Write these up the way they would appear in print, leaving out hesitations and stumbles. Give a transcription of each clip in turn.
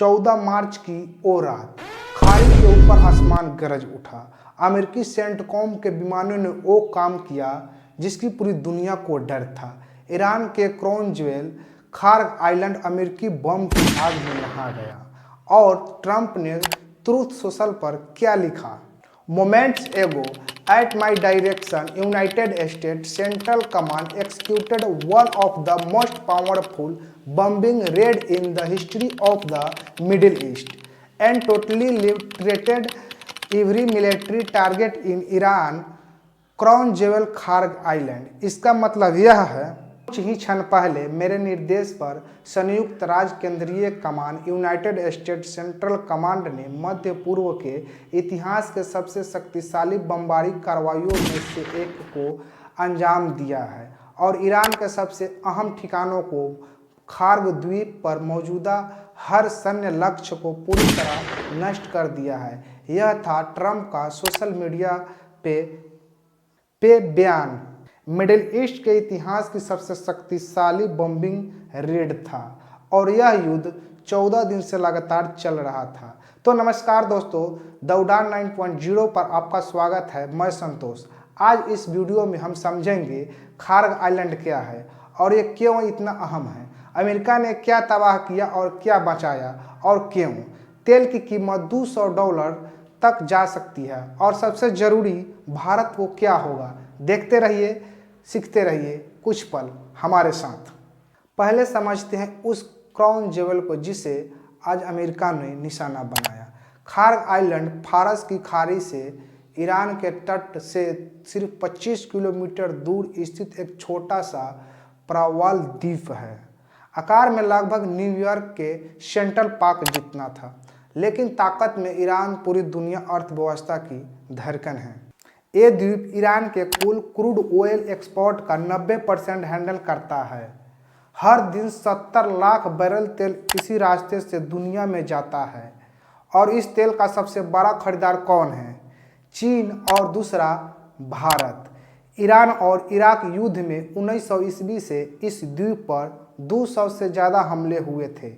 14 मार्च की वो रात खाड़ी के ऊपर आसमान गरज उठा। अमेरिकी सेंटकॉम के विमानों ने वो काम किया जिसकी पूरी दुनिया को डर था। ईरान के क्राउन ज्वेल खार्ग आइलैंड अमेरिकी बम की आग में नहा गया। और ट्रंप ने ट्रूथ सोशल पर क्या लिखा? मोमेंट्स एगो, at my direction, United States Central Command executed one of the most powerful bombing raids in the history of the Middle East and totally liberated every military target in Iran, crown jewel Kharg island. इसका मतलब यह है, कुछ ही क्षण पहले मेरे निर्देश पर संयुक्त राज्य केंद्रीय कमान यूनाइटेड स्टेट्स सेंट्रल कमांड ने मध्य पूर्व के इतिहास के सबसे शक्तिशाली बमबारी कार्रवाइयों में से एक को अंजाम दिया है और ईरान के सबसे अहम ठिकानों को खार्ग द्वीप पर मौजूदा हर सैन्य लक्ष्य को पूरी तरह नष्ट कर दिया है। यह था ट्रंप का सोशल मीडिया पे बयान। मिडिल ईस्ट के इतिहास की सबसे शक्तिशाली बॉम्बिंग रेड था और यह युद्ध 14 दिन से लगातार चल रहा था। तो नमस्कार दोस्तों, द उड़ान 9.0 पर आपका स्वागत है। मैं संतोष। आज इस वीडियो में हम समझेंगे खार्ग आइलैंड क्या है और ये क्यों इतना अहम है, अमेरिका ने क्या तबाह किया और क्या बचाया और क्यों, तेल की कीमत $200 तक जा सकती है और सबसे जरूरी भारत को क्या होगा। देखते रहिए, सीखते रहिए कुछ पल हमारे साथ। पहले समझते हैं उस क्राउन जेवल को जिसे आज अमेरिका ने निशाना बनाया। खार्ग आइलैंड फारस की खाड़ी से ईरान के तट से सिर्फ 25 किलोमीटर दूर स्थित एक छोटा सा प्रवाल द्वीप है। आकार में लगभग न्यूयॉर्क के सेंट्रल पार्क जितना था, लेकिन ताकत में ईरान पूरी दुनिया अर्थव्यवस्था की धड़कन है। ये द्वीप ईरान के कुल क्रूड ऑयल एक्सपोर्ट का 90% हैंडल करता है। हर दिन 70 लाख बैरल तेल इसी रास्ते से दुनिया में जाता है और इस तेल का सबसे बड़ा खरीदार कौन है? चीन और दूसरा भारत। ईरान और इराक युद्ध में 1900 ईस्वी से इस द्वीप पर 200 से ज़्यादा हमले हुए थे,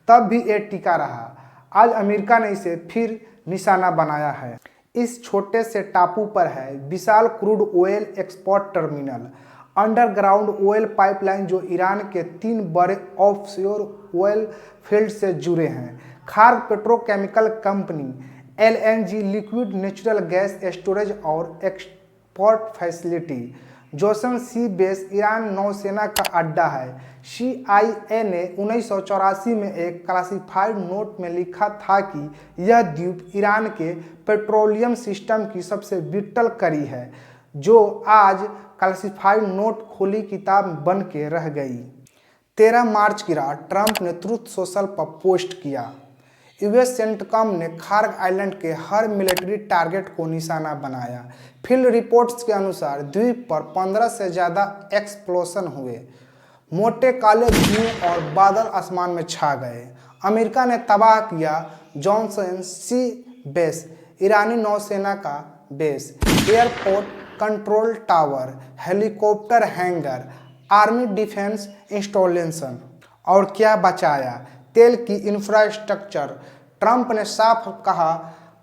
तब भी ये टिका रहा। आज अमेरिका ने इसे फिर निशाना बनाया है। इस छोटे से टापू पर है विशाल crude oil export terminal, underground oil pipeline जो ईरान के 3 बड़े ऑफशोर ऑयल फील्ड से जुड़े हैं। Kharg petrochemical company, LNG liquid natural gas storage और export facility, Joshan sea base Iran नौसेना का अड्डा है। CIA ने 1984 में एक क्लासिफाइड नोट में लिखा था कि यह द्वीप ईरान के पेट्रोलियम सिस्टम की सबसे विटल कड़ी है, जो आज क्लासिफाइड नोट खुली किताब बन के रह गई। 13 मार्च की रात ट्रंप ने ट्रूथ सोशल पर पोस्ट किया। US सेंटकॉम ने खार्ग आइलैंड के हर मिलिट्री टारगेट को निशाना बनाया। फील्ड रिपोर्ट्स के अनुसार द्वीप पर 15 से ज़्यादा एक्सप्लोशन हुए। मोटे काले धुएं और बादल आसमान में छा गए। अमेरिका ने तबाह किया जॉनसन सी बेस, ईरानी नौसेना का base, airport control tower, helicopter hanger, army defence installation. और क्या बचाया? तेल की इंफ्रास्ट्रक्चर। ट्रंप ने साफ कहा,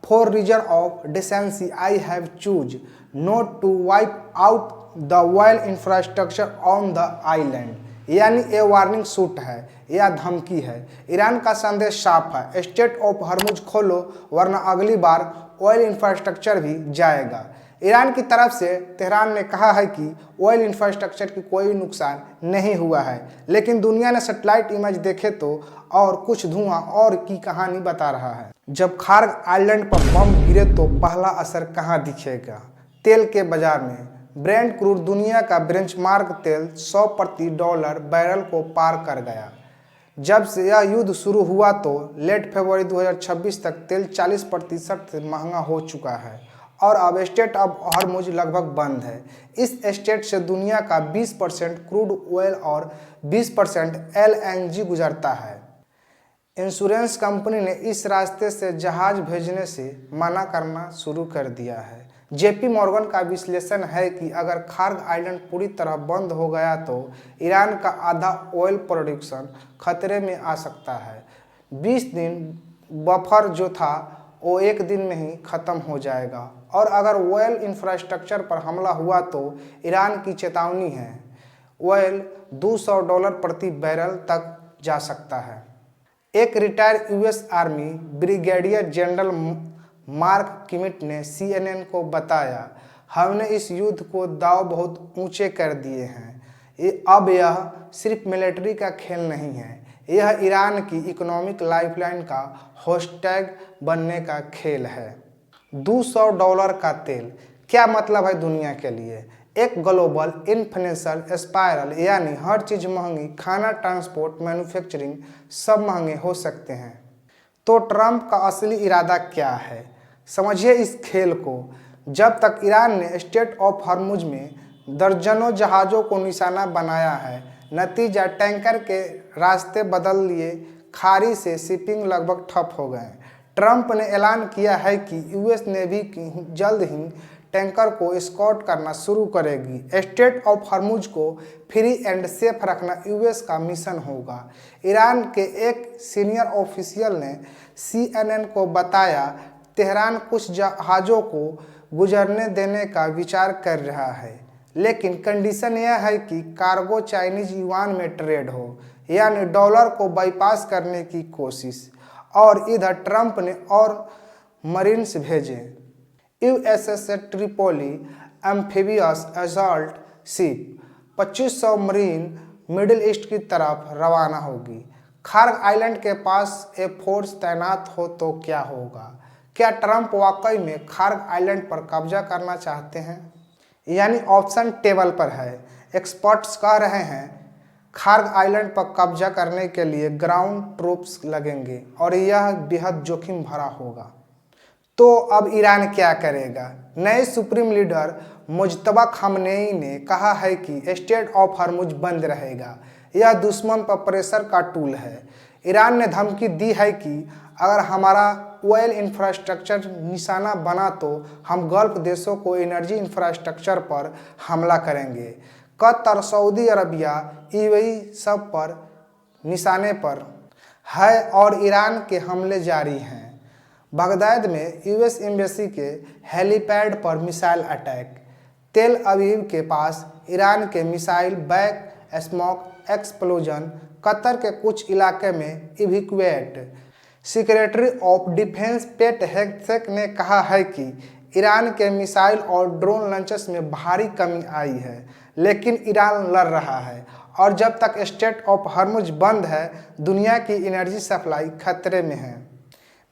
for reason of decency I have choose not to wipe out the oil infrastructure on the island. यानी ये वार्निंग शूट है या धमकी है। ईरान का संदेश साफ है, स्टेट ऑफ हॉर्मुज खोलो वरना अगली बार ऑयल इंफ्रास्ट्रक्चर भी जाएगा। ईरान की तरफ से तेहरान ने कहा है कि ऑयल इंफ्रास्ट्रक्चर की कोई नुकसान नहीं हुआ है, लेकिन दुनिया ने सैटेलाइट इमेज देखे तो और कुछ धुआं और की कहानी बता रहा है। जब खार्ग आइलैंड पर बम गिरे तो पहला असर कहाँ दिखेगा? तेल के बाजार में। ब्रेंट क्रूड दुनिया का बेंचमार्क तेल $100 बैरल को पार कर गया। जब से यह युद्ध शुरू हुआ तो लेट फरवरी 2026 तक तेल 40% से महंगा हो चुका है और अब स्टेट ऑफ हॉर्मुज लगभग बंद है। इस स्टेट से दुनिया का 20% क्रूड ऑयल और 20% LNG गुजरता है। इंश्योरेंस कंपनी ने इस रास्ते से जहाज भेजने से मना करना शुरू कर दिया है। JP मॉर्गन का विश्लेषण है कि अगर खार्ग आइलैंड पूरी तरह बंद हो गया तो ईरान का आधा ऑयल प्रोडक्शन खतरे में आ सकता है। 20 दिन बफर जो था वो एक दिन में ही ख़त्म हो जाएगा। और अगर ऑयल इंफ्रास्ट्रक्चर पर हमला हुआ तो ईरान की चेतावनी है, ऑयल $200 प्रति बैरल तक जा सकता है। एक retired US army brigadier general Mark Kimmitt ने CNN को बताया, हमने इस युद्ध को दांव बहुत ऊंचे कर दिए हैं। अब यह सिर्फ मिलिट्री का खेल नहीं है, यह ईरान की इकोनॉमिक लाइफलाइन का हैशटैग बनने का खेल है। $200 का तेल क्या मतलब है दुनिया के लिए? एक ग्लोबल इन्फ्लेशन स्पाइरल, यानी हर चीज़ महंगी, खाना, ट्रांसपोर्ट, मैन्युफैक्चरिंग सब महंगे हो सकते हैं। तो ट्रंप का असली इरादा क्या है? समझिए इस खेल को। जब तक ईरान ने स्ट्रेट ऑफ हॉर्मुज में दर्जनों जहाज़ों को निशाना बनाया है, नतीजा टैंकर के रास्ते बदल लिए, खाड़ी से शिपिंग लगभग ठप हो गए। ट्रंप ने ऐलान किया है कि यूएस नेवी जल्द ही टैंकर को एस्कॉर्ट करना शुरू करेगी। स्ट्रेट ऑफ हॉर्मुज को फ्री एंड सेफ रखना यूएस का मिशन होगा। ईरान के एक सीनियर ऑफिशियल ने CNN को बताया, तेहरान कुछ जहाज़ों को गुजरने देने का विचार कर रहा है, लेकिन कंडीशन यह है कि कार्गो चाइनीज युआन में ट्रेड हो, यानी डॉलर को बाईपास करने की कोशिश। और इधर ट्रंप ने और मरीन्स भेजे। USS Tripoli amphibious assault ship 2500 marine middle east की तरफ रवाना होगी। खार्ग आइलैंड के पास एक फोर्स तैनात हो तो क्या होगा? क्या ट्रंप वाकई में खार्ग आइलैंड पर कब्जा करना चाहते हैं? यानी ऑप्शन टेबल पर है। एक्सपर्ट्स कह रहे हैं खार्ग आइलैंड पर कब्जा करने के लिए ग्राउंड ट्रूप्स लगेंगे और यह बेहद जोखिम भरा होगा। तो अब ईरान क्या करेगा? नए सुप्रीम लीडर मुज्तबा खामनेई ने कहा है कि स्ट्रेट ऑफ हॉर्मुज बंद रहेगा। यह दुश्मन पर प्रेशर का टूल है। ईरान ने धमकी दी है कि अगर हमारा ऑयल इंफ्रास्ट्रक्चर निशाना बना तो हम गल्फ देशों को एनर्जी इंफ्रास्ट्रक्चर पर हमला करेंगे। कतर, सऊदी अरबिया, UAE सब पर निशाने पर है और ईरान के हमले जारी हैं। बगदाद में US एम्बेसी के हेलीपैड पर मिसाइल अटैक। तेल अवीव के पास ईरान के missile back smoke explosion. Qatar के कुछ इलाके में इवैक्यूएट। सेक्रेटरी ऑफ डिफेंस पेट हेग्सेक ने कहा है कि ईरान के मिसाइल और ड्रोन लॉन्चर्स में भारी कमी आई है, लेकिन ईरान लड़ रहा है और जब तक स्ट्रेट ऑफ हॉर्मुज बंद है, दुनिया की एनर्जी सप्लाई खतरे में है।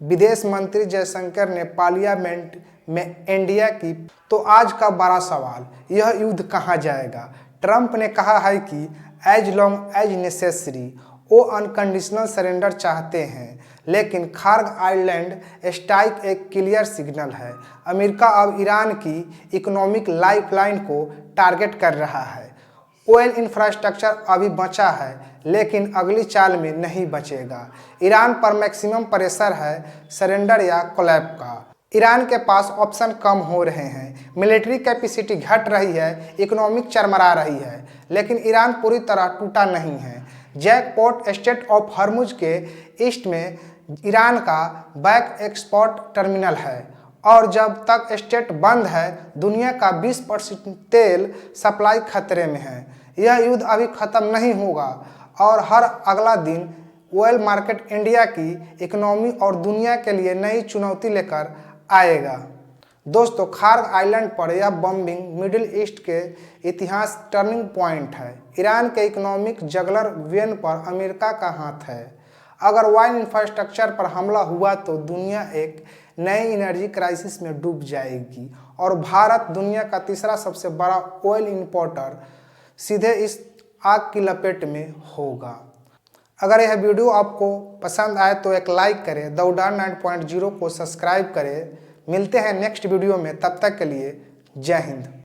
विदेश मंत्री जयशंकर ने पार्लियामेंट में इंडिया की। तो आज का बड़ा सवाल, यह युद्ध कहाँ जाएगा? ट्रंप ने कहा है कि एज लॉन्ग एज नेसेसरी, वो अनकंडीशनल सरेंडर चाहते हैं, लेकिन खार्ग आइलैंड स्ट्राइक एक क्लियर सिग्नल है। अमेरिका अब ईरान की इकोनॉमिक लाइफलाइन को टारगेट कर रहा है। ऑयल इंफ्रास्ट्रक्चर अभी बचा है, लेकिन अगली चाल में नहीं बचेगा। ईरान पर मैक्सिमम प्रेशर है सरेंडर या कोलैप्स का। ईरान के पास ऑप्शन कम हो रहे हैं, मिलिट्री कैपेसिटी घट रही है, इकोनॉमिक चरमरा रही है, लेकिन ईरान पूरी तरह टूटा नहीं है। जैकपॉट स्ट्रेट ऑफ हॉर्मुज के ईस्ट में ईरान का बैक एक्सपोर्ट टर्मिनल है और जब तक स्ट्रेट बंद है, दुनिया का 20% तेल सप्लाई खतरे में है। यह युद्ध अभी ख़त्म नहीं होगा और हर अगला दिन ऑयल मार्केट इंडिया की इकोनॉमी और दुनिया के लिए नई चुनौती लेकर आएगा। दोस्तों, खार्ग आइलैंड पर यह बॉम्बिंग मिडिल ईस्ट के इतिहास टर्निंग पॉइंट है। ईरान के इकोनॉमिक जगलर वेन पर अमेरिका का हाथ है। अगर ऑयल इंफ्रास्ट्रक्चर पर हमला हुआ तो दुनिया एक नई एनर्जी क्राइसिस में डूब जाएगी और भारत, दुनिया का तीसरा सबसे बड़ा ऑयल इंपोर्टर, सीधे इस आग की लपेट में होगा। अगर यह वीडियो आपको पसंद आए तो एक लाइक करें, द उड़ान 9.0 को सब्सक्राइब करें। मिलते हैं नेक्स्ट वीडियो में, तब तक के लिए जय हिंद।